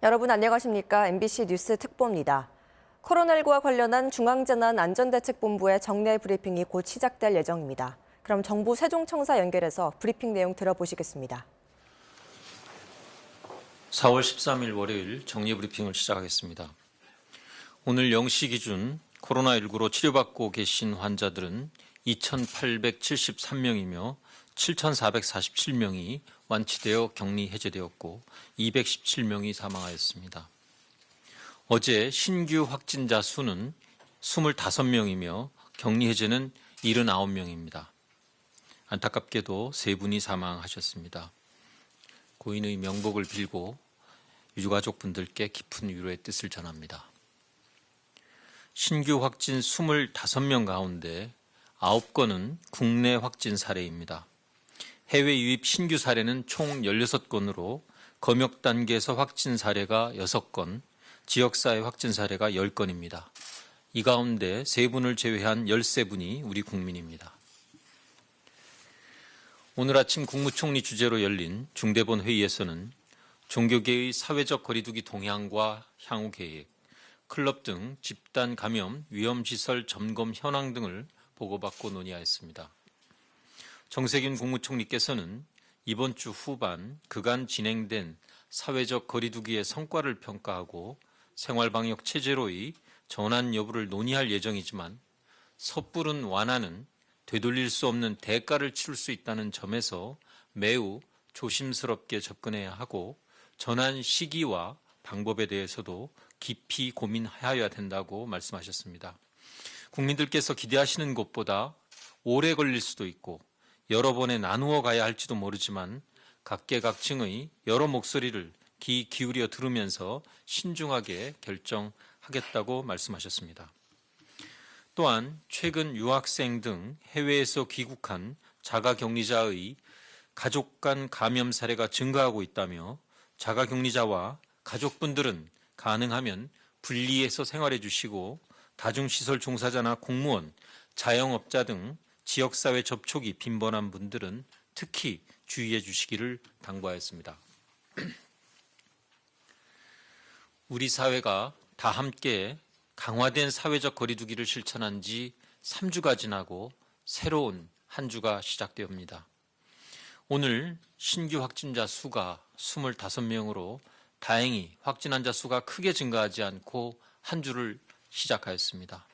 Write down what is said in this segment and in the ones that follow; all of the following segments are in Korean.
여러분 안녕하십니까? MBC 뉴스 특보입니다. 코로나19와 관련한 중앙재난안전대책본부의 정례 브리핑이 곧 시작될 예정입니다. 그럼 정부 세종청사 연결해서 브리핑 내용 들어보시겠습니다. 4월 13일 월요일 정례 브리핑을 시작하겠습니다. 오늘 0시 기준 코로나19로 치료받고 계신 환자들은 2,873명이며 7,447명이 완치되어 격리 해제되었고 217명이 사망하였습니다. 어제 신규 확진자 수는 25명이며 격리 해제는 79명입니다. 안타깝게도 3분이 사망하셨습니다. 고인의 명복을 빌고 유가족분들께 깊은 위로의 뜻을 전합니다. 신규 확진 25명 가운데 9건은 국내 확진 사례입니다. 해외 유입 신규 사례는 총 16건으로 검역 단계에서 확진 사례가 6건, 지역사회 확진 사례가 10건입니다. 이 가운데 3분을 제외한 13분이 우리 국민입니다. 오늘 아침 국무총리 주재로 열린 중대본 회의에서는 종교계의 사회적 거리두기 동향과 향후 계획, 클럽 등 집단 감염 위험시설 점검 현황 등을 보고받고 논의하였습니다. 정세균 국무총리께서는 이번 주 후반 그간 진행된 사회적 거리두기의 성과를 평가하고 생활방역 체제로의 전환 여부를 논의할 예정이지만 섣부른 완화는 되돌릴 수 없는 대가를 치를 수 있다는 점에서 매우 조심스럽게 접근해야 하고 전환 시기와 방법에 대해서도 깊이 고민하여야 된다고 말씀하셨습니다. 국민들께서 기대하시는 것보다 오래 걸릴 수도 있고 여러 번에 나누어 가야 할지도 모르지만 각계각층의 여러 목소리를 귀 기울여 들으면서 신중하게 결정하겠다고 말씀하셨습니다. 또한 최근 유학생 등 해외에서 귀국한 자가격리자의 가족 간 감염 사례가 증가하고 있다며 자가격리자와 가족분들은 가능하면 분리해서 생활해 주시고 다중시설 종사자나 공무원, 자영업자 등 지역사회 접촉이 빈번한 분들은 특히 주의해 주시기를 당부하였습니다. 우리 사회가 다 함께 강화된 사회적 거리두기를 실천한 지 3주가 지나고 새로운 한 주가 시작되옵니다. 오늘 신규 확진자 수가 25명으로 다행히 확진 환자 수가 크게 증가하지 않고 한 주를 시작하였습니다.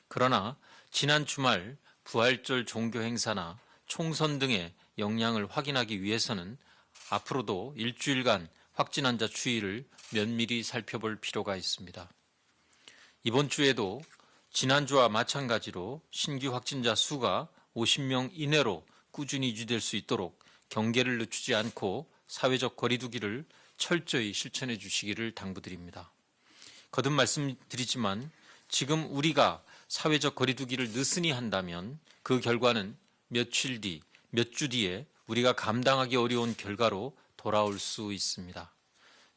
그러나 지난 주말 부활절 종교 행사나 총선 등의 영향을 확인하기 위해서는 앞으로도 일주일간 확진 환자 추이를 면밀히 살펴볼 필요가 있습니다. 이번 주에도 지난주와 마찬가지로 신규 확진자 수가 50명 이내로 꾸준히 유지될 수 있도록 경계를 늦추지 않고 사회적 거리두기를 철저히 실천해 주시기를 당부드립니다. 거듭 말씀드리지만 지금 우리가 사회적 거리두기를 느슨히 한다면 그 결과는 며칠 뒤, 몇 주 뒤에 우리가 감당하기 어려운 결과로 돌아올 수 있습니다.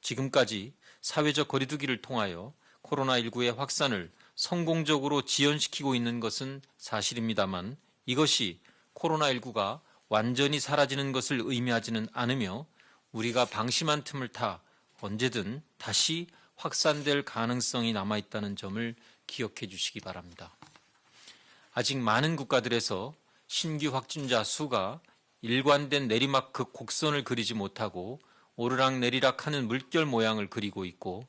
지금까지 사회적 거리두기를 통하여 코로나19의 확산을 성공적으로 지연시키고 있는 것은 사실입니다만 이것이 코로나19가 완전히 사라지는 것을 의미하지는 않으며 우리가 방심한 틈을 타 언제든 다시 확산될 가능성이 남아있다는 점을 기억해 주시기 바랍니다. 아직 많은 국가들에서 신규 확진자 수가 일관된 내리막 곡선을 그리지 못하고 오르락내리락하는 물결 모양을 그리고 있고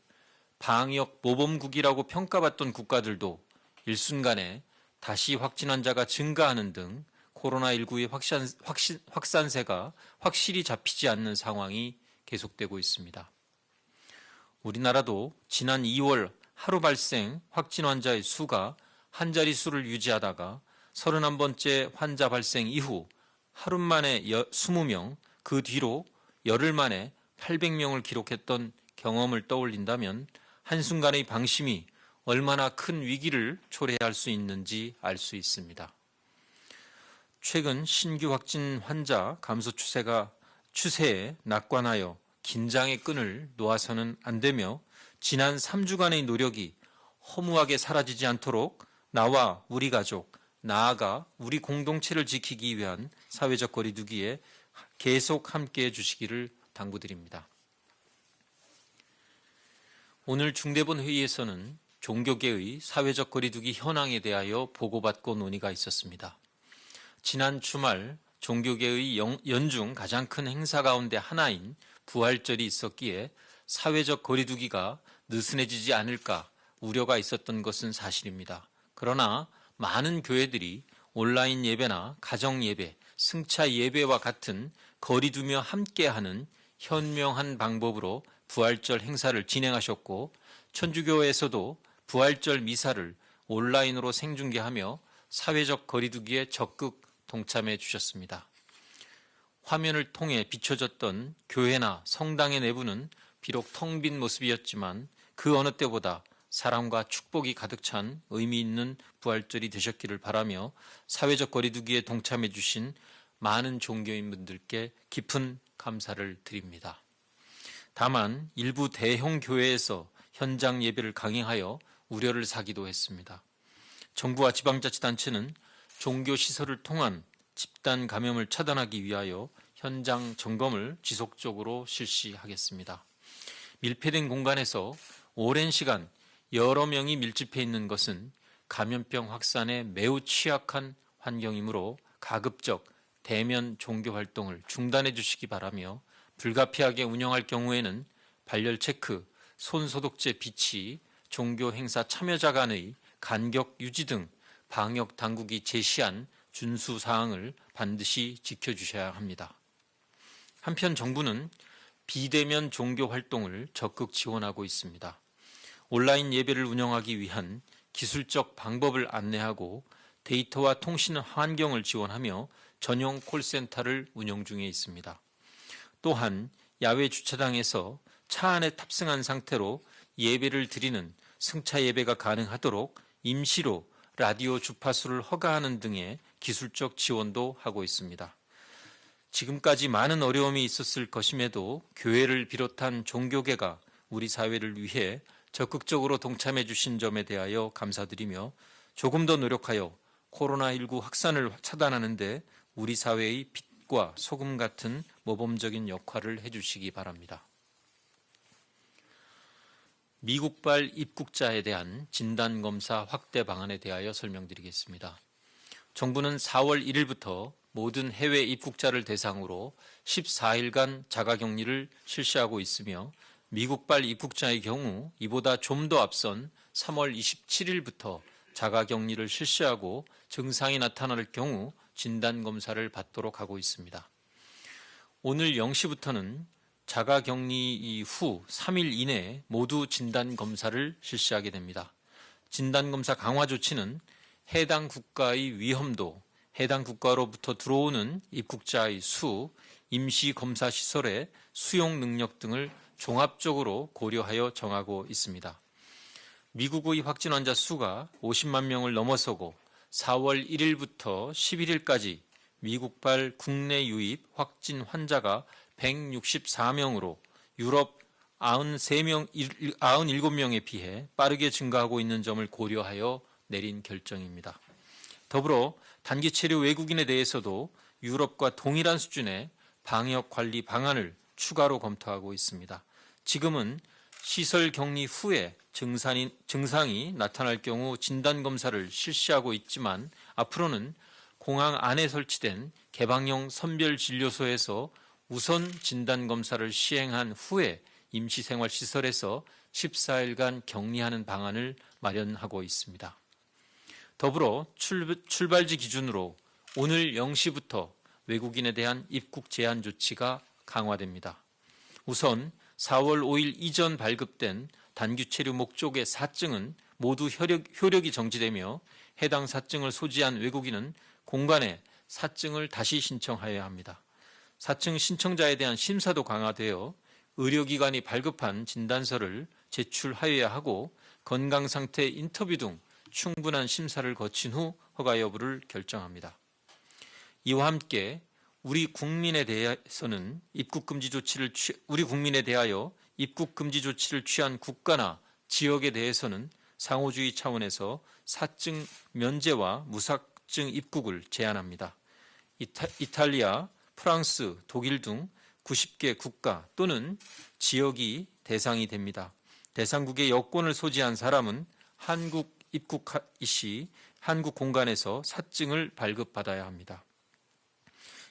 방역 모범국이라고 평가받던 국가들도 일순간에 다시 확진 환자가 증가하는 등 코로나19의 확산세가 확실히 잡히지 않는 상황이 계속되고 있습니다. 우리나라도 지난 2월 하루 발생 확진 환자의 수가 한 자릿수를 유지하다가 31번째 환자 발생 이후 하루 만에 20명, 그 뒤로 열흘 만에 800명을 기록했던 경험을 떠올린다면 한순간의 방심이 얼마나 큰 위기를 초래할 수 있는지 알 수 있습니다. 최근 신규 확진 환자 감소 추세에 낙관하여 긴장의 끈을 놓아서는 안 되며 지난 3주간의 노력이 허무하게 사라지지 않도록 나와 우리 가족, 나아가 우리 공동체를 지키기 위한 사회적 거리두기에 계속 함께해 주시기를 당부드립니다. 오늘 중대본 회의에서는 종교계의 사회적 거리두기 현황에 대하여 보고받고 논의가 있었습니다. 지난 주말 종교계의 연중 가장 큰 행사 가운데 하나인 부활절이 있었기에 사회적 거리두기가 느슨해지지 않을까 우려가 있었던 것은 사실입니다. 그러나 많은 교회들이 온라인 예배나 가정 예배, 승차 예배와 같은 거리두며 함께하는 현명한 방법으로 부활절 행사를 진행하셨고, 천주교에서도 부활절 미사를 온라인으로 생중계하며 사회적 거리두기에 적극 동참해 주셨습니다. 화면을 통해 비춰졌던 교회나 성당의 내부는 비록 텅 빈 모습이었지만 그 어느 때보다 사랑과 축복이 가득 찬 의미 있는 부활절이 되셨기를 바라며 사회적 거리두기에 동참해 주신 많은 종교인분들께 깊은 감사를 드립니다. 다만 일부 대형 교회에서 현장 예배를 강행하여 우려를 사기도 했습니다. 정부와 지방자치단체는 종교시설을 통한 집단 감염을 차단하기 위하여 현장 점검을 지속적으로 실시하겠습니다. 밀폐된 공간에서 오랜 시간 여러 명이 밀집해 있는 것은 감염병 확산에 매우 취약한 환경이므로 가급적 대면 종교 활동을 중단해 주시기 바라며, 불가피하게 운영할 경우에는 발열 체크, 손 소독제 비치, 종교 행사 참여자 간의 간격 유지 등 방역 당국이 제시한 준수 사항을 반드시 지켜주셔야 합니다. 한편 정부는 비대면 종교 활동을 적극 지원하고 있습니다. 온라인 예배를 운영하기 위한 기술적 방법을 안내하고 데이터와 통신 환경을 지원하며 전용 콜센터를 운영 중에 있습니다. 또한 야외 주차장에서 차 안에 탑승한 상태로 예배를 드리는 승차 예배가 가능하도록 임시로 라디오 주파수를 허가하는 등의 기술적 지원도 하고 있습니다. 지금까지 많은 어려움이 있었을 것임에도 교회를 비롯한 종교계가 우리 사회를 위해 적극적으로 동참해 주신 점에 대하여 감사드리며, 조금 더 노력하여 코로나19 확산을 차단하는 데 우리 사회의 빛과 소금 같은 모범적인 역할을 해주시기 바랍니다. 미국발 입국자에 대한 진단검사 확대 방안에 대하여 설명드리겠습니다. 정부는 4월 1일부터 모든 해외 입국자를 대상으로 14일간 자가격리를 실시하고 있으며, 미국발 입국자의 경우 이보다 좀 더 앞선 3월 27일부터 자가격리를 실시하고 증상이 나타날 경우 진단검사를 받도록 하고 있습니다. 오늘 0시부터는 자가격리 이후 3일 이내에 모두 진단검사를 실시하게 됩니다. 진단검사 강화 조치는 해당 국가의 위험도, 해당 국가로부터 들어오는 입국자의 수, 임시검사시설의 수용 능력 등을 종합적으로 고려하여 정하고 있습니다. 미국의 확진 환자 수가 50만 명을 넘어서고 4월 1일부터 11일까지 미국발 국내 유입 확진 환자가 164명으로 유럽 97명에 비해 빠르게 증가하고 있는 점을 고려하여 내린 결정입니다. 더불어 단기 체류 외국인에 대해서도 유럽과 동일한 수준의 방역 관리 방안을 추가로 검토하고 있습니다. 지금은 시설 격리 후에 증상이 나타날 경우 진단검사를 실시하고 있지만, 앞으로는 공항 안에 설치된 개방형 선별진료소에서 우선 진단검사를 시행한 후에 임시생활시설에서 14일간 격리하는 방안을 마련하고 있습니다. 더불어 출발지 기준으로 오늘 0시부터 외국인에 대한 입국 제한 조치가 강화됩니다. 우선 4월 5일 이전 발급된 단기 체류 목적의 사증은 모두 효력이 정지되며, 해당 사증을 소지한 외국인은 공간에 사증을 다시 신청하여야 합니다. 사증 신청자에 대한 심사도 강화되어 의료기관이 발급한 진단서를 제출하여야 하고, 건강상태 인터뷰 등 충분한 심사를 거친 후 허가 여부를 결정합니다. 이와 함께 우리 국민에 대하여 입국 금지 조치를 취한 국가나 지역에 대해서는 상호주의 차원에서 사증 면제와 무사증 입국을 제한합니다. 이탈리아, 프랑스, 독일 등 90개 국가 또는 지역이 대상이 됩니다. 대상국의 여권을 소지한 사람은 한국 입국 시 한국 공간에서 사증을 발급받아야 합니다.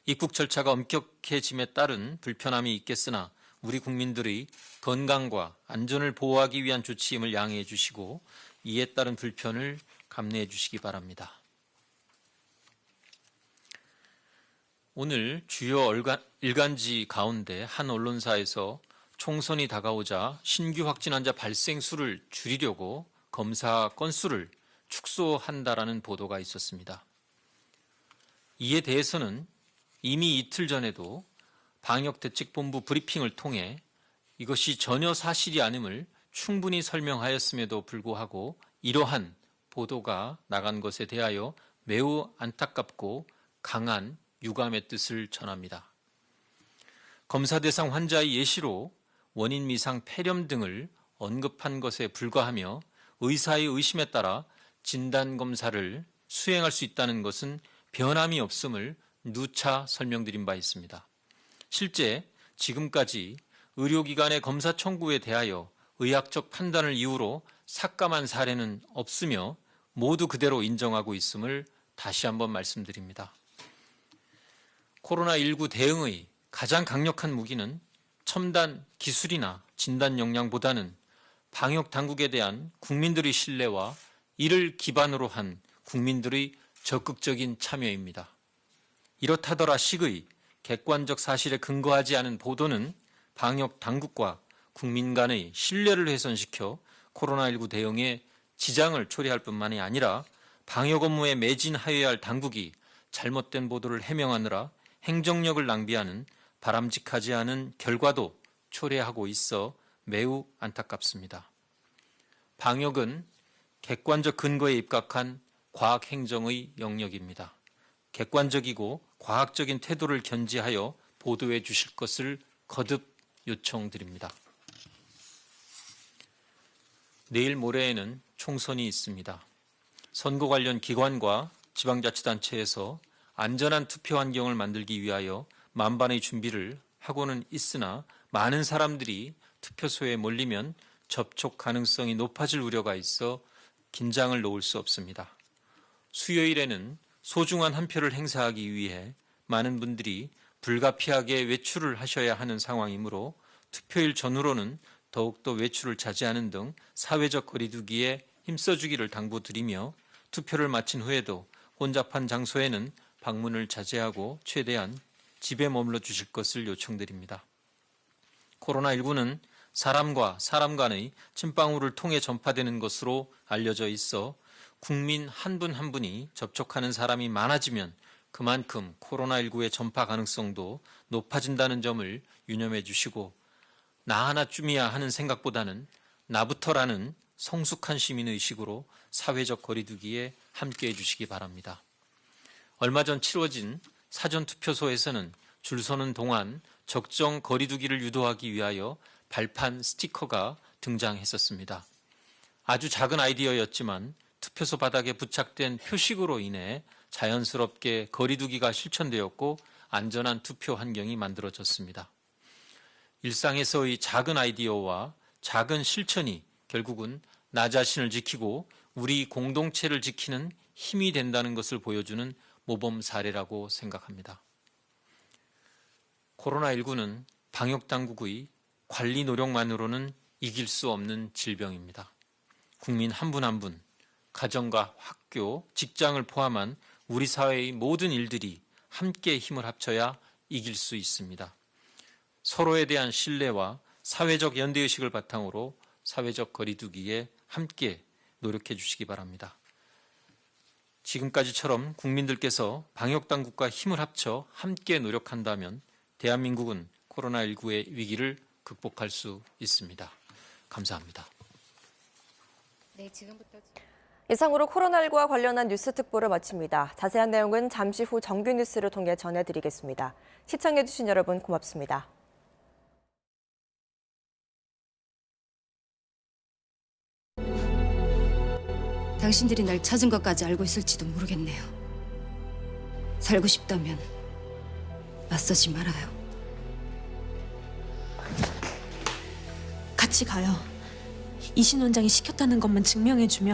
입국 절차가 엄격해짐에 따른 불편함이 있겠으나 우리 국민들의 건강과 안전을 보호하기 위한 조치임을 양해해 주시고 이에 따른 불편을 감내해 주시기 바랍니다. 오늘 주요 일간지 가운데 한 언론사에서 총선이 다가오자 신규 확진 환자 발생 수를 줄이려고 검사 건수를 축소한다라는 보도가 있었습니다. 이에 대해서는 이미 이틀 전에도 방역대책본부 브리핑을 통해 이것이 전혀 사실이 아님을 충분히 설명하였음에도 불구하고 이러한 보도가 나간 것에 대하여 매우 안타깝고 강한 유감의 뜻을 전합니다. 검사 대상 환자의 예시로 원인 미상 폐렴 등을 언급한 것에 불과하며 의사의 의심에 따라 진단검사를 수행할 수 있다는 것은 변함이 없음을 누차 설명드린 바 있습니다. 실제 지금까지 의료기관의 검사 청구에 대하여 의학적 판단을 이유로 삭감한 사례는 없으며 모두 그대로 인정하고 있음을 다시 한번 말씀드립니다. 코로나19 대응의 가장 강력한 무기는 첨단 기술이나 진단 역량보다는 방역 당국에 대한 국민들의 신뢰와 이를 기반으로 한 국민들의 적극적인 참여입니다. 이렇다더라 식의 객관적 사실에 근거하지 않은 보도는 방역 당국과 국민 간의 신뢰를 훼손시켜 코로나19 대응에 지장을 초래할 뿐만이 아니라 방역 업무에 매진하여야 할 당국이 잘못된 보도를 해명하느라 행정력을 낭비하는 바람직하지 않은 결과도 초래하고 있어 매우 안타깝습니다. 방역은 객관적 근거에 입각한 과학행정의 영역입니다. 객관적이고 과학적인 태도를 견지하여 보도해 주실 것을 거듭 요청드립니다. 내일 모레에는 총선이 있습니다. 선거 관련 기관과 지방자치단체에서 안전한 투표 환경을 만들기 위하여 만반의 준비를 하고는 있으나 많은 사람들이 투표소에 몰리면 접촉 가능성이 높아질 우려가 있어 긴장을 놓을 수 없습니다. 수요일에는 소중한 한 표를 행사하기 위해 많은 분들이 불가피하게 외출을 하셔야 하는 상황이므로 투표일 전후로는 더욱더 외출을 자제하는 등 사회적 거리두기에 힘써주기를 당부드리며 투표를 마친 후에도 혼잡한 장소에는 방문을 자제하고 최대한 집에 머물러 주실 것을 요청드립니다. 코로나19는 사람과 사람 간의 침방울을 통해 전파되는 것으로 알려져 있어 국민 한 분 한 분이 접촉하는 사람이 많아지면 그만큼 코로나19의 전파 가능성도 높아진다는 점을 유념해 주시고 나 하나쯤이야 하는 생각보다는 나부터라는 성숙한 시민의식으로 사회적 거리두기에 함께해 주시기 바랍니다. 얼마 전 치러진 사전투표소에서는 줄 서는 동안 적정 거리두기를 유도하기 위하여 발판 스티커가 등장했었습니다. 아주 작은 아이디어였지만 투표소 바닥에 부착된 표식으로 인해 자연스럽게 거리두기가 실천되었고 안전한 투표 환경이 만들어졌습니다. 일상에서의 작은 아이디어와 작은 실천이 결국은 나 자신을 지키고 우리 공동체를 지키는 힘이 된다는 것을 보여주는 모범 사례라고 생각합니다. 코로나19는 방역당국의 관리 노력만으로는 이길 수 없는 질병입니다. 국민 한 분 한 분, 가정과 학교, 직장을 포함한 우리 사회의 모든 일들이 함께 힘을 합쳐야 이길 수 있습니다. 서로에 대한 신뢰와 사회적 연대의식을 바탕으로 사회적 거리두기에 함께 노력해 주시기 바랍니다. 지금까지처럼 국민들께서 방역당국과 힘을 합쳐 함께 노력한다면 대한민국은 코로나19의 위기를 극복할 수 있습니다. 감사합니다. 네, 지금부터 이상으로 코로나19와 관련한 뉴스 특보를 마칩니다. 자세한 내용은 잠시 후 정규 뉴스를 통해 전해드리겠습니다. 시청해주신 여러분 고맙습니다. 당신들이 날 찾은 것까지 알고 있을지도 모르겠네요. 살고 싶다면 맞서지 말아요. 같이 가요. 이신 원장이 시켰다는 것만 증명해주면